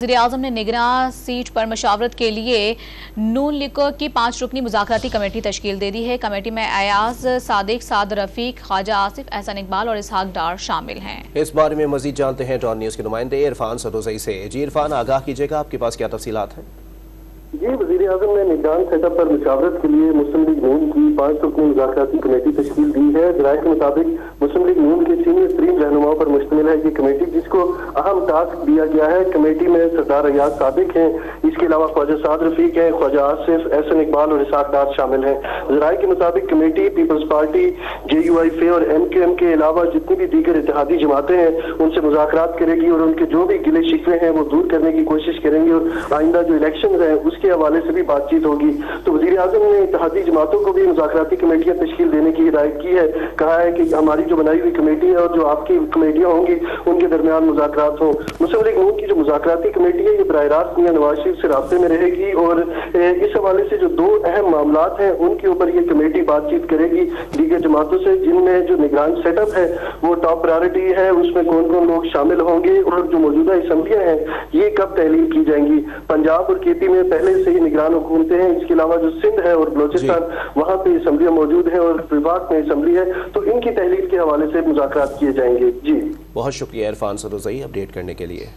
वज़ीर-ए-आज़म ने निगरां सीट पर मशावरत के लिए नून लीग की 5 रुकनी मुज़ाकराती कमेटी तश्कील दे दी है। कमेटी में अयाज सादिक, साद रफीक, ख्वाजा आसिफ, एहसन इकबाल और इसहाक डार शामिल हैं। इस बारे में मजीद जानते हैं डॉन न्यूज़ के नुमाइंदे इरफान सदोज़ई से। जी इरफान, आगाह कीजिएगा, आपके पास क्या तफसीलात हैं? जी, वज़ीर-ए-आज़म ने निगरान सेटअप पर मुशावरत के लिए मुस्लिम लीग नून की 5 रुकनी मुज़ाकराती कमेटी तश्कील दी है। ज़राए के मुताबिक मुस्लिम लीग नून के सीनियर तरीन रहनुमाओं पर मुश्तमिल है ये कमेटी, जिसको अहम टास्क दिया गया है। कमेटी में सरदार अयाज सादिक हैं, इसके अलावा ख्वाजा साद रफीक है, ख्वाजा आसिफ, एहसन इकबाल और इसहाक डार शामिल हैं। ज़राए के मुताबिक कमेटी पीपल्स पार्टी, JUIF और MQM के अलावा जितनी भी दीगर इत्तेहादी जमातें हैं उनसे मुज़ाकरात करेगी और उनके जो भी गिले शिकवे हैं वो दूर करने की कोशिश करेंगे और आइंदा जो इलेक्शन है उसके हवाले से भी बातचीत होगी। तो वज़ीर-ए-आज़म ने इत्तेहादी जमातों को भी मुज़ाकराती कमेटियां तश्कील देने की हिदायत की है। कहा है कि हमारी जो बनाई हुई कमेटी है और जो आपकी कमेटियां होंगी उनके दरमियान मुज़ाकरात हों। मुस्लिम लीग नून की जो मुज़ाकराती कमेटी है ये बराह रास्त मियां नवाज शरीफ से राब्ते में रहेगी और इस हवाले से जो 2 अहम मामलात हैं उनके ऊपर ये कमेटी बातचीत करेगी दीगर जमातों से, जिनमें जो निगरान सेटअप है वो टॉप प्रायोरिटी है, उसमें कौन कौन लोग शामिल होंगे और जो मौजूदा असम्बलियां हैं ये कब तहलील की जाएंगी। पंजाब और KP में पहले से ही निगरान हुकूमतें हैं, इसके अलावा जो सिंध है और बलोचिस्तान वहां पे असम्बलियां मौजूद हैं और विभाग में असम्बली है, तो इनकी तहलील के हवाले से मुज़ाकरात किए जाएंगे। जी बहुत शुक्रिया इरफान सदोज़ई अपडेट करने के लिए।